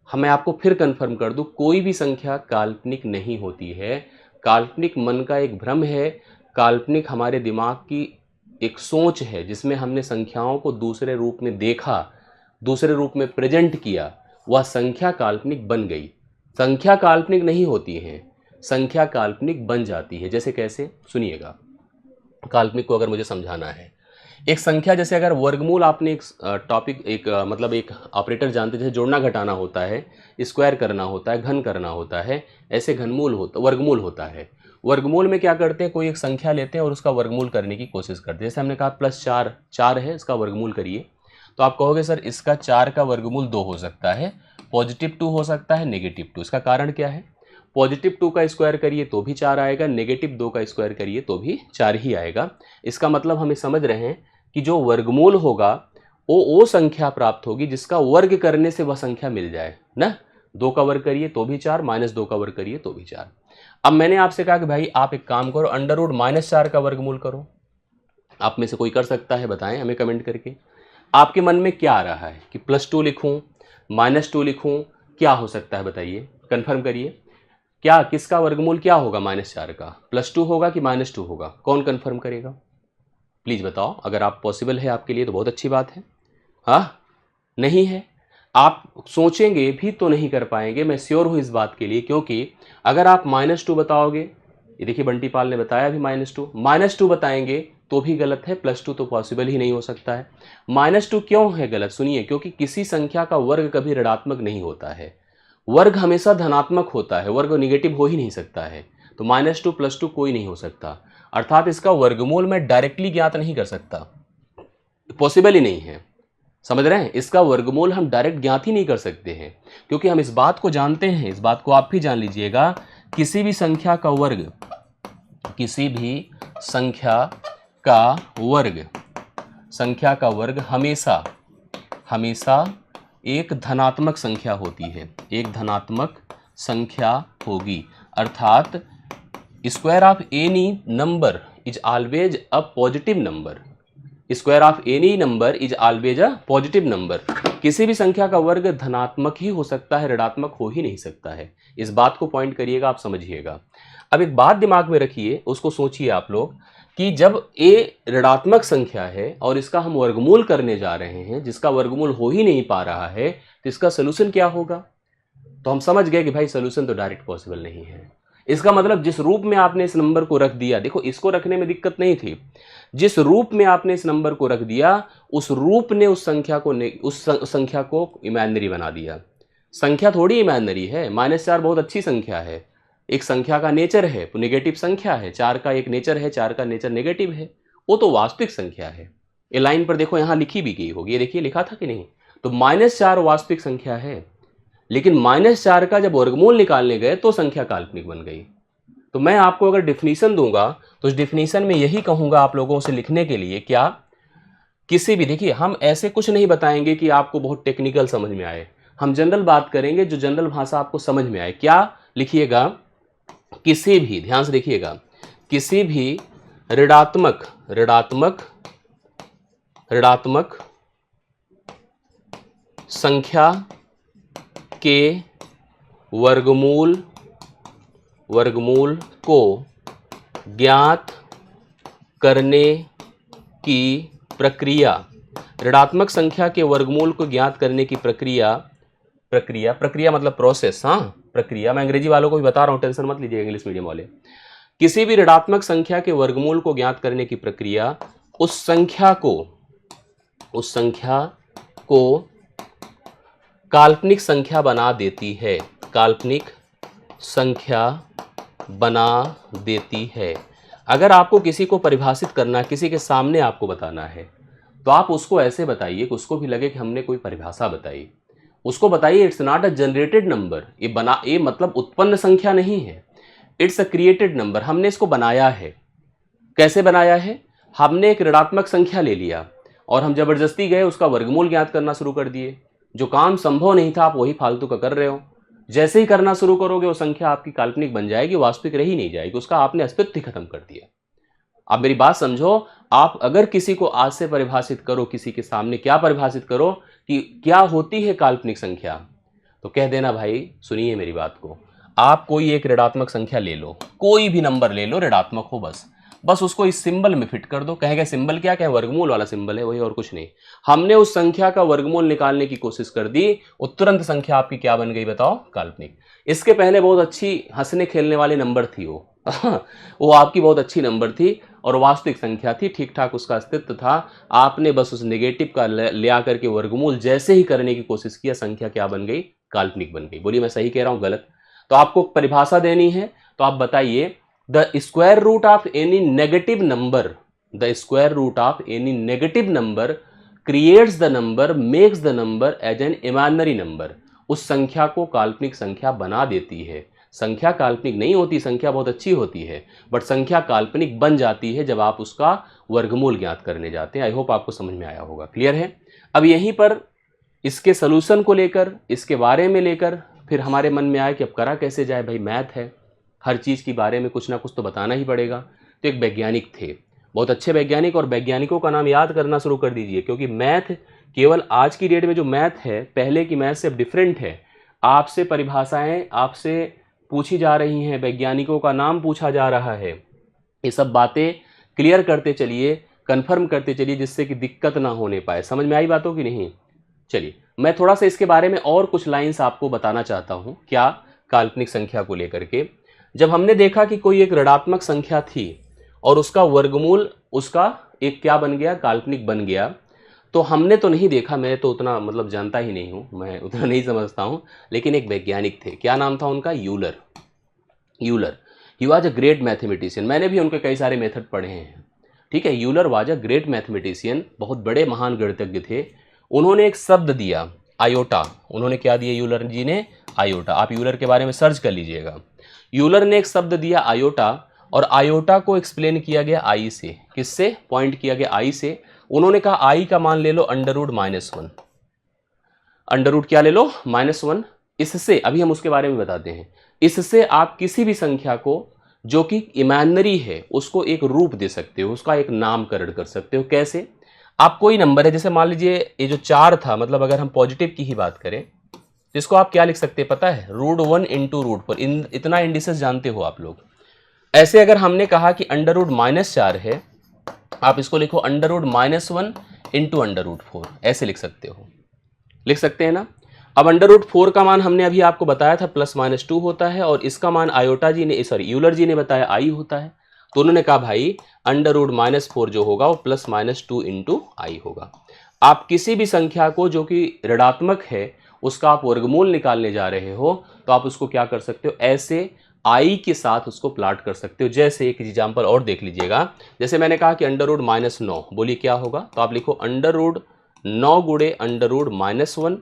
मैं आपको फिर कंफर्म कर दूं, कोई भी संख्या काल्पनिक नहीं होती है। काल्पनिक मन का एक भ्रम है, काल्पनिक हमारे दिमाग की एक सोच है जिसमें हमने संख्याओं को दूसरे रूप में देखा, दूसरे रूप में प्रेजेंट किया, वह संख्या काल्पनिक बन गई। संख्या काल्पनिक नहीं होती है, संख्या काल्पनिक बन जाती है। जैसे कैसे, सुनिएगा, काल्पनिक को अगर मुझे समझाना है, एक संख्या जैसे अगर वर्गमूल, आपने एक टॉपिक मतलब एक ऑपरेटर जानते, जैसे जोड़ना घटाना होता है, स्क्वायर करना होता है, घन करना होता है, ऐसे वर्गमूल होता है। वर्गमूल में क्या करते हैं, कोई एक संख्या लेते हैं और उसका वर्गमूल करने की कोशिश करते हैं। जैसे हमने कहा +4 4 है, इसका वर्गमूल करिए, तो आप कहोगे सर इसका 4 का वर्गमूल 2 हो सकता है, +2 हो सकता है, -2। इसका कारण क्या है, +2 का स्क्वायर करिए तो भी 4 आएगा, -2 का स्क्वायर करिए तो भी 4 ही आएगा। इसका मतलब हमें समझ रहे हैं कि जो वर्गमूल होगा वो संख्या प्राप्त होगी जिसका वर्ग करने से वह संख्या मिल जाए ना। 2 का वर्ग करिए तो भी 4, -2 का वर्ग करिए तो भी 4। अब मैंने आपसे कहा कि भाई आप एक काम करो, √-4 का वर्गमूल करो। आप में से कोई कर सकता है, बताएं हमें कमेंट करके। आपके मन में क्या आ रहा है कि +2 लिखूं, -2 लिखूं, क्या हो सकता है बताइए, कंफर्म करिए। क्या, किसका वर्गमूल क्या होगा -4 का, +2 होगा कि -2 होगा, कौन कंफर्म करेगा, प्लीज़ बताओ। अगर आप पॉसिबल है आपके लिए तो बहुत अच्छी बात है। हाँ, नहीं है, आप सोचेंगे भी तो नहीं कर पाएंगे, मैं श्योर हूँ इस बात के लिए, क्योंकि अगर आप -2 बताओगे, ये देखिए बंटी पाल ने बताया भी -2 बताएंगे तो भी गलत है, +2 तो पॉसिबल ही नहीं हो सकता है। -2 क्यों है गलत, सुनिए, क्योंकि किसी संख्या का वर्ग कभी ऋणात्मक नहीं होता है, वर्ग हमेशा धनात्मक होता है, वर्ग निगेटिव हो ही नहीं सकता है। तो -2 +2 कोई नहीं हो सकता, अर्थात इसका वर्गमूल मैं डायरेक्टली ज्ञात नहीं कर सकता, पॉसिबल ही नहीं है। समझ रहे हैं, इसका वर्गमूल हम डायरेक्ट ज्ञात ही नहीं कर सकते हैं, क्योंकि हम इस बात को जानते हैं, इस बात को आप भी जान लीजिएगा, किसी भी संख्या का वर्ग, किसी भी संख्या का वर्ग हमेशा एक धनात्मक संख्या होती है, एक धनात्मक संख्या होगी। अर्थात square of any number is always a positive number, square of any number is always a positive number. किसी भी संख्या का वर्ग धनात्मक ही हो सकता है, ऋणात्मक हो ही नहीं सकता है। इस बात को पॉइंट करिएगा, आप समझिएगा। अब एक बात दिमाग में रखिए, उसको सोचिए आप लोग, कि जब ए ऋणात्मक संख्या है और इसका हम वर्गमूल करने जा रहे हैं, जिसका वर्गमूल हो ही नहीं पा रहा है, तो इसका सोल्यूशन क्या होगा। तो हम समझ गए कि भाई सोल्यूशन तो डायरेक्ट पॉसिबल नहीं है। इसका मतलब जिस रूप में आपने इस नंबर को रख दिया, देखो इसको रखने में दिक्कत नहीं थी, जिस रूप में आपने इस नंबर को रख दिया, उस रूप ने उस संख्या को इमेजिनरी बना दिया। संख्या थोड़ी इमेजिनरी है, -4 बहुत अच्छी संख्या है, एक संख्या का नेचर है, नेगेटिव संख्या है, 4 का एक नेचर है, 4 का नेचर नेगेटिव है, वो तो वास्तविक संख्या है। ये लाइन पर देखो, यहाँ लिखी भी गई होगी, ये देखिए लिखा था कि नहीं। तो -4 वास्तविक संख्या है, लेकिन -4 का जब वर्गमूल निकालने गए तो संख्या काल्पनिक बन गई। तो मैं आपको अगर डिफिनीशन दूंगा तो उस डिफिनीशन में यही कहूंगा आप लोगों से लिखने के लिए, क्या, किसी भी, देखिए हम ऐसे कुछ नहीं बताएंगे कि आपको बहुत टेक्निकल समझ में आए, हम जनरल बात करेंगे जो जनरल भाषा आपको समझ में आए। क्या लिखिएगा, किसी भी, ध्यान से देखिएगा, किसी भी ऋणात्मक संख्या के वर्गमूल को ज्ञात करने की प्रक्रिया, ऋणात्मक संख्या के वर्गमूल को ज्ञात करने की प्रक्रिया मतलब प्रोसेस, हाँ प्रक्रिया, मैं अंग्रेजी वालों को भी बता रहा हूँ, टेंशन मत लीजिए इंग्लिश मीडियम वाले। किसी भी ऋणात्मक संख्या के वर्गमूल को ज्ञात करने की प्रक्रिया उस संख्या को काल्पनिक संख्या बना देती है, काल्पनिक संख्या बना देती है। अगर आपको किसी को परिभाषित करना, किसी के सामने आपको बताना है, तो आप उसको ऐसे बताइए कि उसको भी लगे कि हमने कोई परिभाषा बताई। उसको बताइए it's not a generated number, ये मतलब उत्पन्न संख्या नहीं है, इट्स अ क्रिएटेड नंबर, हमने इसको बनाया है। कैसे बनाया है, हमने एक ऋणात्मक संख्या ले लिया और हम जबरदस्ती गए उसका वर्गमूल ज्ञात करना शुरू कर दिए। जो काम संभव नहीं था आप वही फालतू का कर रहे हो, जैसे ही करना शुरू करोगे वो संख्या आपकी काल्पनिक बन जाएगी, वास्तविक रह ही नहीं जाएगी, उसका आपने अस्तित्व ही खत्म कर दिया। आप मेरी बात समझो, आप अगर किसी को आज से परिभाषित करो, किसी के सामने क्या परिभाषित करो कि क्या होती है काल्पनिक संख्या, तो कह देना भाई सुनिए मेरी बात को, आप कोई एक ऋणात्मक संख्या ले लो, कोई भी नंबर ले लो, ऋणात्मक हो बस उसको इस सिंबल में फिट कर दो। कहेगा सिंबल क्या है, वर्गमूल वाला सिंबल है, वही और कुछ नहीं। हमने उस संख्या का वर्गमूल निकालने की कोशिश कर दी, वो तुरंत संख्या आपकी क्या बन गई बताओ, काल्पनिक। इसके पहले बहुत अच्छी हंसने खेलने वाली नंबर थी वो आपकी बहुत अच्छी नंबर थी और वास्तविक संख्या थी, ठीक ठाक उसका अस्तित्व था। आपने बस उस नेगेटिव का ले आकर के वर्गमूल जैसे ही करने की कोशिश किया, संख्या क्या बन गई, काल्पनिक बन गई। बोलिए मैं सही कह रहा हूं गलत? तो आपको परिभाषा देनी है, तो आप बताइए the square root of any negative number, the square root of any negative number creates the number, makes the number as an imaginary number. उस संख्या को काल्पनिक संख्या बना देती है। संख्या काल्पनिक नहीं होती, संख्या बहुत अच्छी होती है, बट संख्या काल्पनिक बन जाती है जब आप उसका वर्गमूल ज्ञात करने जाते हैं। आई होप आपको समझ में आया होगा, क्लियर है? अब यहीं पर इसके सलूशन को लेकर, इसके बारे में लेकर फिर हमारे मन में आया कि अब करा कैसे जाए, भाई मैथ है, हर चीज़ के बारे में कुछ ना कुछ तो बताना ही पड़ेगा। तो एक वैज्ञानिक थे, बहुत अच्छे वैज्ञानिक, और वैज्ञानिकों का नाम याद करना शुरू कर दीजिए, क्योंकि मैथ केवल आज की डेट में जो मैथ है, पहले की मैथ से अब डिफरेंट है। आपसे परिभाषाएं आपसे पूछी जा रही हैं, वैज्ञानिकों का नाम पूछा जा रहा है। ये सब बातें क्लियर करते चलिए, कन्फर्म करते चलिए, जिससे कि दिक्कत ना होने पाए। समझ में आई बातों की नहीं? चलिए मैं थोड़ा सा इसके बारे में और कुछ लाइन्स आपको बताना चाहता हूँ। क्या? काल्पनिक संख्या को लेकर के जब हमने देखा कि कोई एक ऋणात्मक संख्या थी और उसका वर्गमूल उसका एक क्या बन गया, काल्पनिक बन गया, तो हमने तो नहीं देखा, मैं तो उतना मतलब जानता ही नहीं हूँ, मैं उतना नहीं समझता हूँ, लेकिन एक वैज्ञानिक थे, क्या नाम था उनका, Euler. He was a great mathematician. मैंने भी उनके कई सारे मेथड पढ़े हैं, ठीक है। Euler was a great mathematician, बहुत बड़े महान गणितज्ञ थे। उन्होंने एक शब्द दिया आयोटा। उन्होंने क्या दिया यूलर जी ने? आयोटा। आप यूलर के बारे में सर्च कर लीजिएगा। यूलर ने एक शब्द दिया आयोटा, और आयोटा को एक्सप्लेन किया गया आई से। किससे पॉइंट किया गया? आई से। उन्होंने कहा आई का मान ले लो √-1। अंडर क्या ले लो? -1। इससे अभी हम उसके बारे में बताते हैं। इससे आप किसी भी संख्या को जो कि इमेजिनरी है उसको एक रूप दे सकते हो, उसका एक नामकरण कर सकते हो। कैसे? आप कोई नंबर है, जैसे मान लीजिए ये जो 4 था, मतलब अगर हम पॉजिटिव की ही बात करें तो इसको आप क्या लिख सकते हैं पता है? √1 × √4। इतना इंडिसेस जानते हो आप लोग। ऐसे अगर हमने कहा कि √-4 है, आप इसको लिखो √-1 × √4, ऐसे लिख सकते हो, लिख सकते हैं ना। अब √4 का मान हमने अभी आपको बताया था +-2 होता है, और इसका मान यूलर जी ने बताया आई होता है। तो उन्होंने कहा भाई √-4 जो होगा वो +-2 × आई होगा। आप किसी भी संख्या को जो कि ऋणात्मक है उसका आप वर्गमूल निकालने जा रहे हो, तो आप उसको क्या कर सकते हो, ऐसे आई के साथ उसको प्लाट कर सकते हो। जैसे एक एग्जाम्पल और देख लीजिएगा, जैसे मैंने कहा कि √-9, बोलिए क्या होगा? तो आप लिखो √9 गुणे √-1,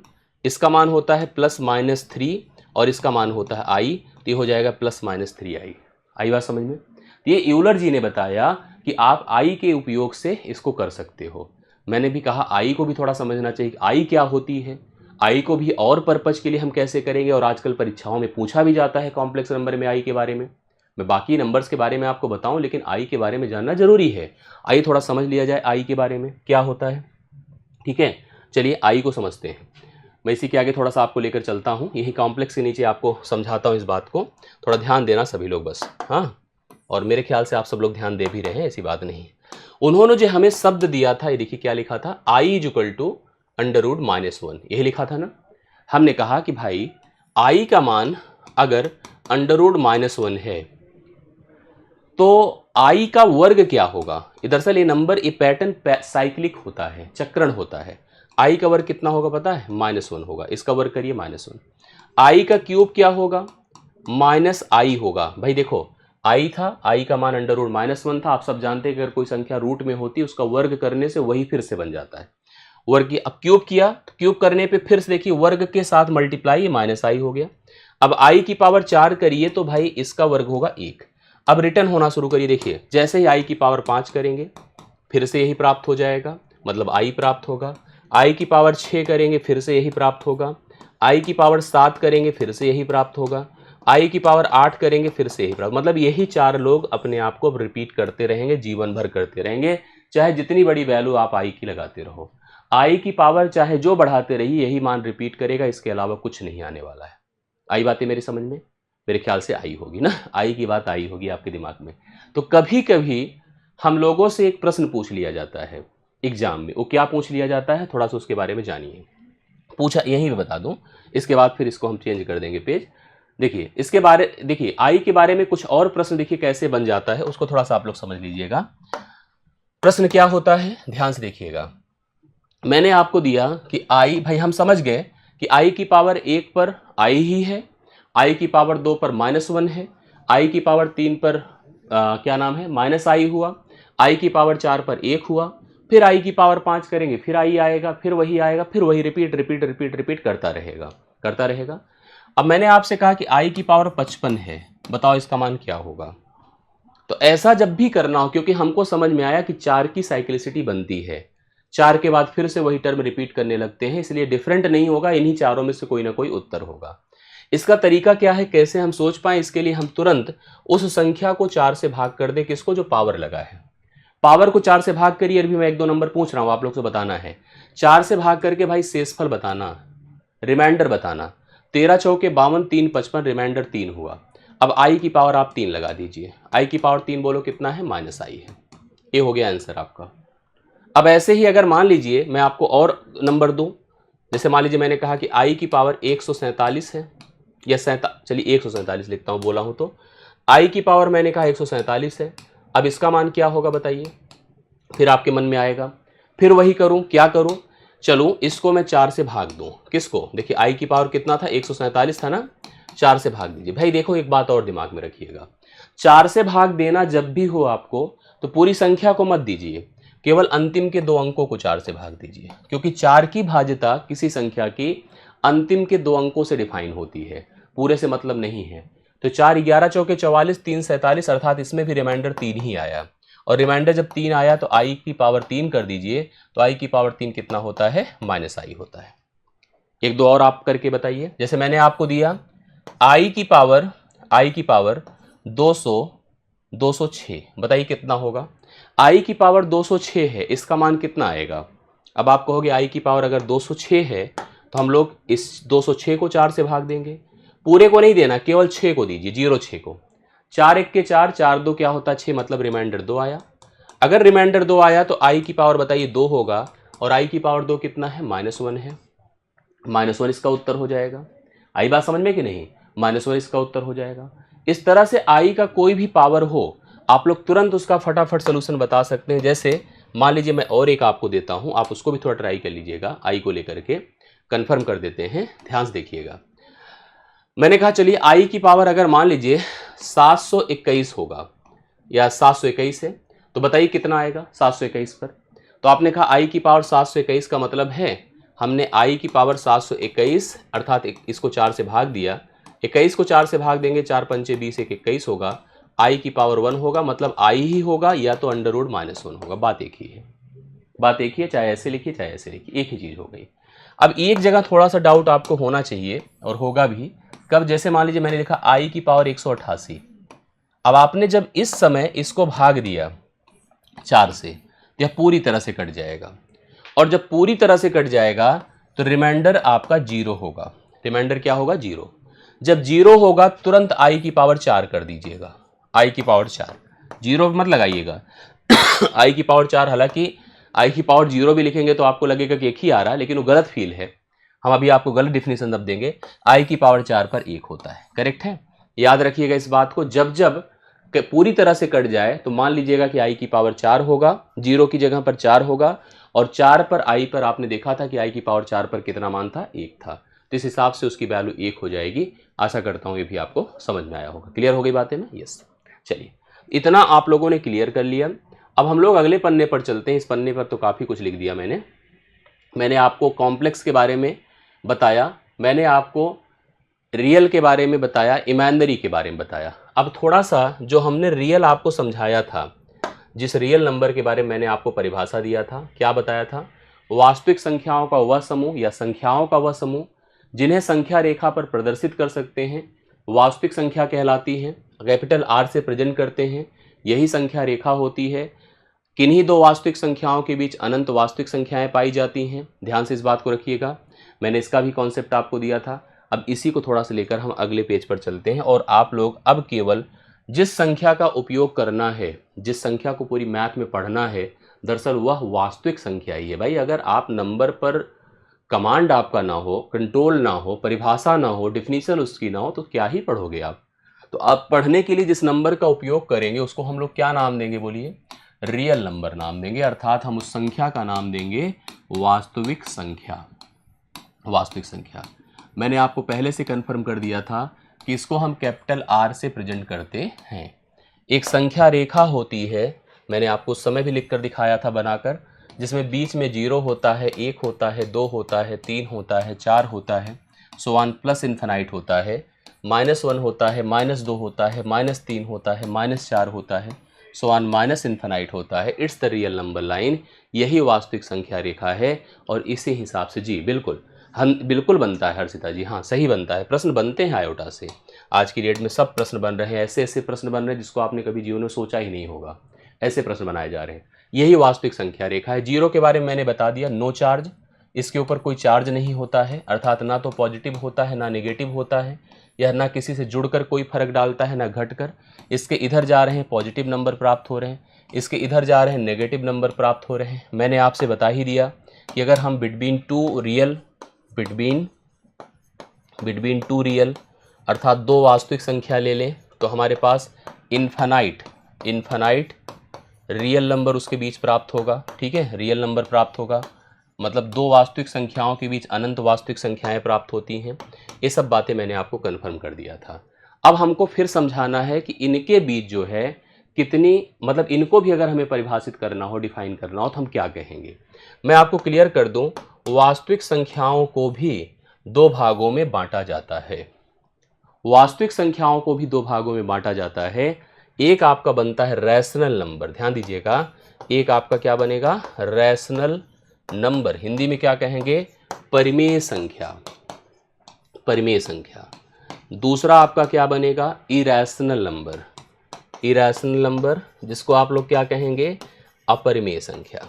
इसका मान होता है +-3 और इसका मान होता है आई, तो ये हो जाएगा +-3i। आई बात समझ में? ये यूलर जी ने बताया कि आप आई के उपयोग से इसको कर सकते हो। मैंने भी कहा आई को भी थोड़ा समझना चाहिए, आई क्या होती है, आई को भी और पर्पज के लिए हम कैसे करेंगे, और आजकल परीक्षाओं में पूछा भी जाता है कॉम्प्लेक्स नंबर में आई के बारे में। मैं बाकी नंबर्स के बारे में आपको बताऊं, लेकिन आई के बारे में जानना जरूरी है। आई थोड़ा समझ लिया जाए आई के बारे में क्या होता है, ठीक है। चलिए आई को समझते हैं। मैं इसी के आगे थोड़ा सा आपको लेकर चलता हूँ, यही कॉम्प्लेक्स के नीचे आपको समझाता हूँ इस बात को। थोड़ा ध्यान देना सभी लोग बस, हाँ, और मेरे ख्याल से आप सब लोग ध्यान दे भी रहे हैं, ऐसी बात नहीं। उन्होंने जो हमें शब्द दिया था, ये देखिए क्या लिखा था, आई = √-1, यही लिखा था ना। हमने कहा कि भाई आई का मान अगर √-1 है तो आई का वर्ग क्या होगा। दरअसल ये नंबर, ये पैटर्न साइक्लिक होता है, चक्रण होता है। आई का वर्ग कितना होगा पता है? -1 होगा। इसका वर्ग करिए -1। आई का क्यूब क्या होगा? -i होगा। भाई देखो आई था, आई का मान √-1 था। आप सब जानते हैं कि अगर कोई संख्या रूट में होती है उसका वर्ग करने से वही फिर से बन जाता है वर्ग की। अब क्यूब किया तो क्यूब करने पे फिर से देखिए वर्ग के साथ मल्टीप्लाई, -i हो गया। अब i की पावर 4 करिए तो भाई इसका वर्ग होगा 1। अब रिटर्न होना शुरू करिए, देखिए जैसे ही i की पावर 5 करेंगे फिर से यही प्राप्त हो जाएगा, मतलब i प्राप्त होगा। i की पावर 6 करेंगे फिर से यही प्राप्त होगा। i की पावर 7 करेंगे फिर से यही प्राप्त होगा, i की पावर 8 करेंगे फिर से यही प्राप्त, मतलब यही 4 लोग अपने आप को रिपीट करते रहेंगे, जीवन भर करते रहेंगे, चाहे जितनी बड़ी वैल्यू आप i की लगाते रहो। i की पावर चाहे जो बढ़ाते रहिए यही मान रिपीट करेगा, इसके अलावा कुछ नहीं आने वाला है। आई बातें मेरी समझ में? मेरे ख्याल से आई होगी ना, आई की बात आई होगी आपके दिमाग में। तो कभी कभी हम लोगों से एक प्रश्न पूछ लिया जाता है एग्जाम में, वो क्या पूछ लिया जाता है, थोड़ा सा उसके बारे में जानिए। पूछा यहीं पे बता दूं, इसके बाद फिर इसको हम चेंज कर देंगे पेज। देखिए इसके बारे, देखिए आई के बारे में कुछ और प्रश्न देखिए कैसे बन जाता है, उसको थोड़ा सा आप लोग समझ लीजिएगा। प्रश्न क्या होता है, ध्यान से देखिएगा। मैंने आपको दिया कि आई, भाई हम समझ गए कि आई की पावर 1 पर आई ही है, आई की पावर 2 पर -1 है, आई की पावर 3 पर क्या नाम है -i हुआ, आई की पावर 4 पर 1 हुआ, फिर आई की पावर 5 करेंगे फिर आई आएगा, फिर वही आएगा, फिर वही रिपीट रिपीट रिपीट रिपीट करता रहेगा। अब मैंने आपसे कहा कि आई की पावर 55 है, बताओ इसका मान क्या होगा। तो ऐसा जब भी करना हो, क्योंकि हमको समझ में आया कि 4 की साइक्लिसिटी बनती है, 4 के बाद फिर से वही टर्म रिपीट करने लगते हैं, इसलिए डिफरेंट नहीं होगा, इन्हीं चारों में से कोई ना कोई उत्तर होगा। इसका तरीका क्या है, कैसे हम सोच पाए, इसके लिए हम तुरंत उस संख्या को 4 से भाग कर दें, किसको, जो पावर लगा है। पावर को 4 से भाग करिए, अभी मैं 1-2 नंबर पूछ रहा हूं, आप लोग से बताना है। 4 से भाग करके भाई शेषफल बताना, रिमाइंडर बताना। 13 चौके 52, 3 55, रिमाइंडर 3 हुआ। अब आई की पावर आप 3 लगा दीजिए, आई की पावर 3 बोलो कितना है, -i है। ये हो गया आंसर आपका। अब ऐसे ही अगर मान लीजिए मैं आपको और नंबर दूं, जैसे मान लीजिए मैंने कहा कि आई की पावर 147 है, या चलिए 147 लिखता हूं, बोला हूं तो आई की पावर मैंने कहा 147 है। अब इसका मान क्या होगा बताइए, फिर आपके मन में आएगा। फिर वही करूं, क्या करूं, चलूं इसको मैं 4 से भाग दूं, किसको, देखिए आई की पावर कितना था, 147 था ना, 4 से भाग दीजिए। भाई देखो एक बात और दिमाग में रखिएगा, 4 से भाग देना जब भी हो आपको, तो पूरी संख्या को मत दीजिए, केवल अंतिम के 2 अंकों को 4 से भाग दीजिए, क्योंकि 4 की भाज्यता किसी संख्या की अंतिम के 2 अंकों से डिफाइन होती है, पूरे से मतलब नहीं है। तो 4 11 चौके 44, 3 47, अर्थात इसमें भी रिमाइंडर 3 ही आया, और रिमाइंडर जब 3 आया तो आई की पावर 3 कर दीजिए, तो आई की पावर 3 कितना होता है, -i होता है। 1-2 और आप करके बताइए, जैसे मैंने आपको दिया आई की पावर 206, बताइए कितना होगा। आई की पावर 206 है, इसका मान कितना आएगा। अब आप कहोगे आई की पावर अगर 206 है तो हम लोग इस 206 को 4 से भाग देंगे, पूरे को नहीं देना, केवल 6 को दीजिए, 06 को। 4 1 के 4, 4 2 क्या होता है 6, मतलब रिमाइंडर 2 आया। अगर रिमाइंडर 2 आया तो आई की पावर बताइए 2 होगा, और आई की पावर 2 कितना है, -1 है। -1 इसका उत्तर हो जाएगा। आई बात समझ में कि नहीं, -1 इसका उत्तर हो जाएगा। इस तरह से आई का कोई भी पावर हो, आप लोग तुरंत उसका फटाफट सोल्यूशन बता सकते हैं। जैसे मान लीजिए मैं और एक आपको देता हूं, आप उसको भी थोड़ा ट्राई कर लीजिएगा, आई को लेकर के कंफर्म कर देते हैं, ध्यान से देखिएगा। मैंने कहा चलिए आई की पावर अगर मान लीजिए 721 होगा, या 721 है, तो बताइए कितना आएगा 721 पर। तो आपने कहा आई की पावर 721 का मतलब है हमने आई की पावर 721 अर्थात इसको 4 से भाग दिया, 21 को 4 से भाग देंगे, 4 पंचे 20, 21 होगा, आई की पावर 1 होगा, मतलब आई ही होगा, या तो √-1 होगा। बात एक ही है, चाहे ऐसे लिखिए चाहे ऐसे लिखिए, एक ही चीज़ हो गई। अब एक जगह थोड़ा सा डाउट आपको होना चाहिए, और होगा भी, कब, जैसे मान लीजिए मैंने लिखा आई की पावर 188, अब आपने जब इस समय इसको भाग दिया 4 से, यह पूरी तरह से कट जाएगा, और जब पूरी तरह से कट जाएगा तो रिमाइंडर आपका 0 होगा। रिमाइंडर क्या होगा, 0। जब 0 होगा तुरंत आई की पावर 4 कर दीजिएगा, आई की पावर 4, 0 मत लगाइएगा आई की पावर 4, हालांकि आई की पावर 0 भी लिखेंगे तो आपको लगेगा कि एक ही आ रहा है, लेकिन वो गलत फील है, हम अभी आपको गलत डिफिनेशन अब देंगे। आई की पावर 4 पर 1 होता है, करेक्ट है। याद रखिएगा इस बात को, जब जब पूरी तरह से कट जाए तो मान लीजिएगा कि आई की पावर 4 होगा, 0 की जगह पर 4 होगा, और 4 पर आई पर आपने देखा था कि आई की पावर 4 पर कितना मान था, 1 था, तो इस हिसाब से उसकी वैल्यू 1 हो जाएगी। आशा करता हूँ ये भी आपको समझ में आया होगा। क्लियर हो गई बातें ना, यस। चलिए इतना आप लोगों ने क्लियर कर लिया। अब हम लोग अगले पन्ने पर चलते हैं। इस पन्ने पर तो काफ़ी कुछ लिख दिया मैंने आपको कॉम्प्लेक्स के बारे में बताया, मैंने आपको रियल के बारे में बताया, इमेजिनरी के बारे में बताया। अब थोड़ा सा जो हमने रियल आपको समझाया था, जिस रियल नंबर के बारे में मैंने आपको परिभाषा दिया था, क्या बताया था, वास्तविक संख्याओं का वह समूह या संख्याओं का वह समूह जिन्हें संख्या रेखा पर प्रदर्शित कर सकते हैं वास्तविक संख्या कहलाती हैं। कैपिटल आर से प्रेजेंट करते हैं, यही संख्या रेखा होती है। किन्हीं दो वास्तविक संख्याओं के बीच अनंत वास्तविक संख्याएं पाई जाती हैं। ध्यान से इस बात को रखिएगा, मैंने इसका भी कॉन्सेप्ट आपको दिया था। अब इसी को थोड़ा सा लेकर हम अगले पेज पर चलते हैं और आप लोग अब केवल जिस संख्या का उपयोग करना है, जिस संख्या को पूरी मैथ में पढ़ना है, दरअसल वह वास्तविक संख्या ही है। भाई अगर आप नंबर पर कमांड आपका ना हो, कंट्रोल ना हो, परिभाषा ना हो, डिफिनीशन उसकी ना हो, तो क्या ही पढ़ोगे आप। तो आप पढ़ने के लिए जिस नंबर का उपयोग करेंगे उसको हम लोग क्या नाम देंगे, बोलिए, रियल नंबर नाम देंगे। अर्थात हम उस संख्या का नाम देंगे वास्तविक संख्या। वास्तविक संख्या मैंने आपको पहले से कंफर्म कर दिया था कि इसको हम कैपिटल आर से प्रेजेंट करते हैं। एक संख्या रेखा होती है, मैंने आपको उस समय भी लिखकर दिखाया था बनाकर, जिसमें बीच में 0 होता है, 1 होता है, 2 होता है, 3 होता है, 4 होता है, सो ऑन प्लस इन्फिनाइट होता है, -1 होता है, -2 होता है, -3 होता है, -4 होता है, सो ऑन माइनस इन्फिनाइट होता है। It's the real number line. यही वास्तविक संख्या रेखा है और इसी हिसाब से जी बिल्कुल हम बिल्कुल बनता है हर्षिता जी, हाँ सही बनता है। प्रश्न बनते हैं आयोटा से, आज की डेट में सब प्रश्न बन रहे हैं, ऐसे ऐसे प्रश्न बन रहे हैं जिसको आपने कभी जीवन में सोचा ही नहीं होगा, ऐसे प्रश्न बनाए जा रहे हैं। यही वास्तविक संख्या रेखा है। 0 के बारे में मैंने बता दिया, नो चार्ज, इसके ऊपर कोई चार्ज नहीं होता है, अर्थात ना तो पॉजिटिव होता है ना नेगेटिव होता है, यह ना किसी से जुड़कर कोई फर्क डालता है ना घटकर। इसके इधर जा रहे हैं पॉजिटिव नंबर प्राप्त हो रहे हैं, इसके इधर जा रहे हैं नेगेटिव नंबर प्राप्त हो रहे हैं। मैंने आपसे बता ही दिया कि अगर हम बिटवीन टू रियल अर्थात दो वास्तविक संख्या ले लें तो हमारे पास इन्फिनाइट रियल नंबर उसके बीच प्राप्त होगा। ठीक है, रियल नंबर प्राप्त होगा, मतलब दो वास्तविक संख्याओं के बीच अनंत वास्तविक संख्याएं प्राप्त होती हैं। ये सब बातें मैंने आपको कन्फर्म कर दिया था। अब हमको फिर समझाना है कि इनके बीच जो है कितनी, मतलब इनको भी अगर हमें परिभाषित करना हो, डिफाइन करना हो, तो हम क्या कहेंगे। मैं आपको क्लियर कर दूं, वास्तविक संख्याओं को भी दो भागों में बांटा जाता है। वास्तविक संख्याओं को भी दो भागों में बांटा जाता है। एक आपका बनता है रैशनल नंबर, ध्यान दीजिएगा, एक आपका क्या बनेगा, रैशनल नंबर, हिंदी में क्या कहेंगे, परिमेय संख्या, परिमेय संख्या। दूसरा आपका क्या बनेगा, इरैशनल नंबर, इरैशनल नंबर, जिसको आप लोग क्या कहेंगे, अपरिमेय संख्या,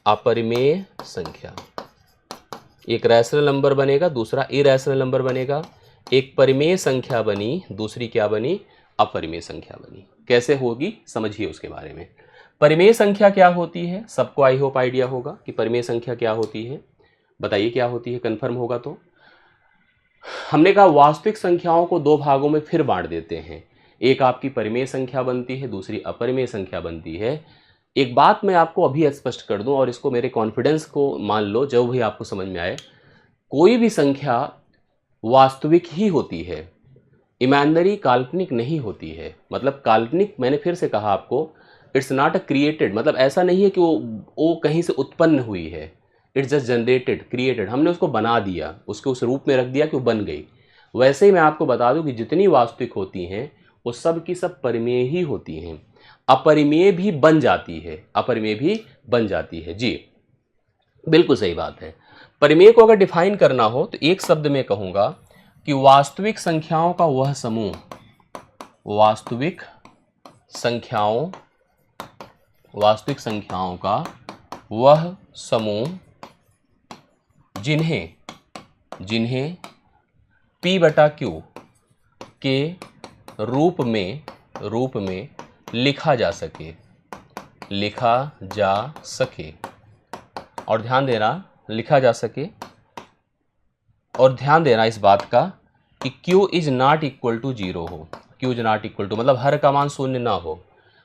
अपरिमेय संख्या। एक रैशनल नंबर बनेगा, दूसरा इरैशनल नंबर बनेगा। एक परिमेय संख्या बनी, दूसरी क्या बनी, अपरिमेय संख्या बनी। कैसे होगी समझिए उसके बारे में। परिमेय संख्या क्या होती है, सबको आई होप आइडिया होगा कि परिमेय संख्या क्या होती है, बताइए क्या होती है, कंफर्म होगा तो। हमने कहा वास्तविक संख्याओं को दो भागों में फिर बांट देते हैं, एक आपकी परिमेय संख्या बनती है, दूसरी अपरिमेय संख्या बनती है। एक बात मैं आपको अभी स्पष्ट कर दूं और इसको मेरे कॉन्फिडेंस को मान लो, जब भी आपको समझ में आए, कोई भी संख्या वास्तविक ही होती है, इमेजिनरी काल्पनिक नहीं होती है। मतलब काल्पनिक, मैंने फिर से कहा आपको, इट्स नॉट अ क्रिएटेड, मतलब ऐसा नहीं है कि वो कहीं से उत्पन्न हुई है, इट्स जस्ट जनरेटेड, क्रिएटेड, हमने उसको बना दिया, उसको उस रूप में रख दिया कि वो बन गई। वैसे ही मैं आपको बता दूं कि जितनी वास्तविक होती हैं वो सब की सब परिमेय ही होती हैं, अपरिमेय भी बन जाती है, अपरिमेय भी बन जाती है। जी बिल्कुल सही बात है। परिमेय को अगर डिफाइन करना हो तो एक शब्द में कहूँगा कि वास्तविक संख्याओं का वह समूह, वास्तविक संख्याओं का वह समूह जिन्हें P/Q के रूप में लिखा जा सके, और ध्यान देना, लिखा जा सके, और ध्यान देना इस बात का कि Q is not equal to 0 हो, Q is not equal to मतलब हर का मान शून्य ना हो।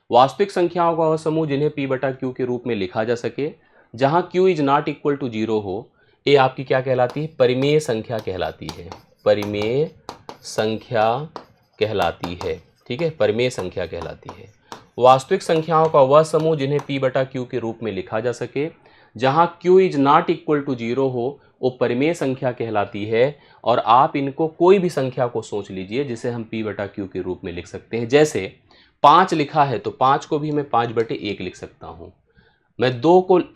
वास्तविक संख्याओं का वह समूह जिन्हें P/Q के रूप में लिखा जा सके, जहां Q is not equal to 0 हो, ये आपकी क्या कहलाती है, परिमेय संख्या कहलाती है, परिमेय संख्या कहलाती है। ठीक है, परिमेय संख्या कहलाती है। वास्तविक संख्याओं का वह समूह जिन्हें P/Q के रूप में लिखा जा सके, जहां Q is not equal to 0 हो, वो परिमेय संख्या कहलाती है। और आप इनको कोई भी संख्या को सोच लीजिए जिसे हम P/Q के रूप में लिख सकते हैं। जैसे 5 लिखा है तो 5 को भी मैं 5/1 लिख सकता हूँ। मैं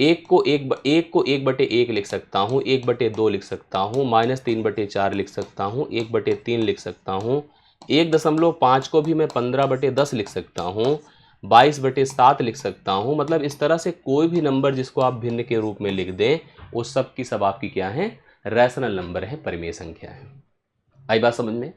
एक को 1/1 लिख सकता हूँ, 1/2 लिख सकता हूँ, -3/4 लिख सकता हूँ, 1/3 लिख सकता हूँ, 1.5 को भी मैं 15/10 लिख सकता हूँ, 22/7 लिख सकता हूँ। मतलब इस तरह से कोई भी नंबर जिसको आप भिन्न के रूप में लिख दें, वो सब की सब आपकी क्या है, रैशनल नंबर है, परिमेय संख्या है। आई बात समझ में?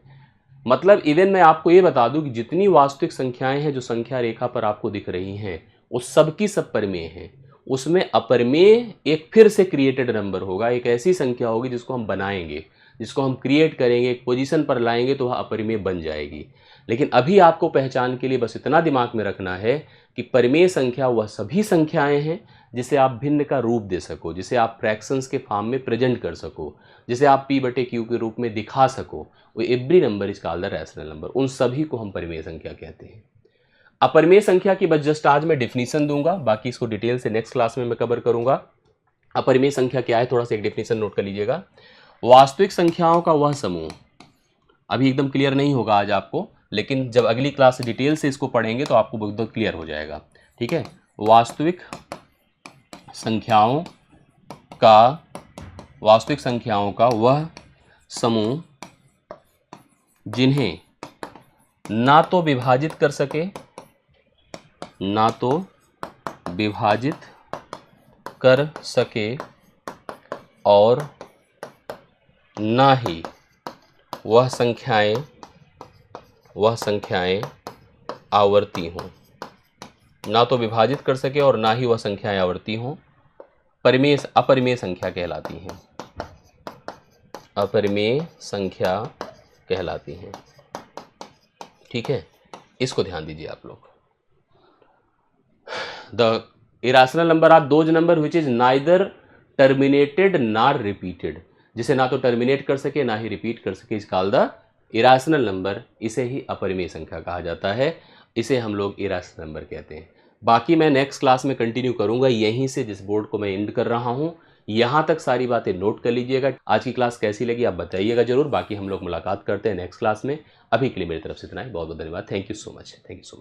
मतलब इवन मैं आपको ये बता दूं कि जितनी वास्तविक संख्याएं हैं जो संख्या रेखा पर आपको दिख रही हैं, वो सब की सब परिमेय हैं। उसमें अपरिमेय एक फिर से क्रिएटेड नंबर होगा, एक ऐसी संख्या होगी जिसको हम बनाएंगे, जिसको हम क्रिएट करेंगे, एक पोजीशन पर लाएंगे तो वह अपरिमेय बन जाएगी। लेकिन अभी आपको पहचान के लिए बस इतना दिमाग में रखना है कि परिमेय संख्या वह सभी संख्याएं हैं जिसे आप भिन्न का रूप दे सको, जिसे आप फ्रैक्शंस के फॉर्म में प्रेजेंट कर सको, जिसे आप p/q के रूप में दिखा सको। वो every number is called the rational number. उन सभी को हम परिमेय संख्या कहते हैं। अपरिमेय संख्या की बस जस्ट आज मैं डेफिनेशन दूंगा, बाकी इसको डिटेल से नेक्स्ट क्लास में मैं कवर करूंगा। अपरिमेय संख्या क्या है, थोड़ा सा एक डेफिनेशन नोट कर लीजिएगा। वास्तविक संख्याओं का वह समूह, अभी एकदम क्लियर नहीं होगा आज आपको, लेकिन जब अगली क्लास से डिटेल से इसको पढ़ेंगे तो आपको एकदम क्लियर हो जाएगा। ठीक है, वास्तविक संख्याओं का वह समूह जिन्हें ना तो विभाजित कर सके, और ना ही वह संख्याएं आवर्ती हों। ना तो विभाजित कर सके और ना ही वह संख्याएं आवर्ती हों, अपरिमेय संख्या कहलाती हैं। अपरिमेय संख्या कहलाती हैं। ठीक है, इसको ध्यान दीजिए आप लोग। The irrational number are those number which is neither terminated nor repeated, जिसे ना तो टर्मिनेट कर सके ना ही रिपीट कर सके, इस कॉल्ड द इरेशनल नंबर। इसे ही अपरिमेय संख्या कहा जाता है, इसे हम लोग इरेशनल नंबर कहते हैं। बाकी मैं नेक्स्ट क्लास में कंटिन्यू करूंगा यहीं से, जिस बोर्ड को मैं एंड कर रहा हूं। यहाँ तक सारी बातें नोट कर लीजिएगा। आज की क्लास कैसी लगी आप बताइएगा जरूर। बाकी हम लोग मुलाकात करते हैं नेक्स्ट क्लास में। अभी के लिए मेरी तरफ से इतना ही। बहुत बहुत धन्यवाद। Thank you so much.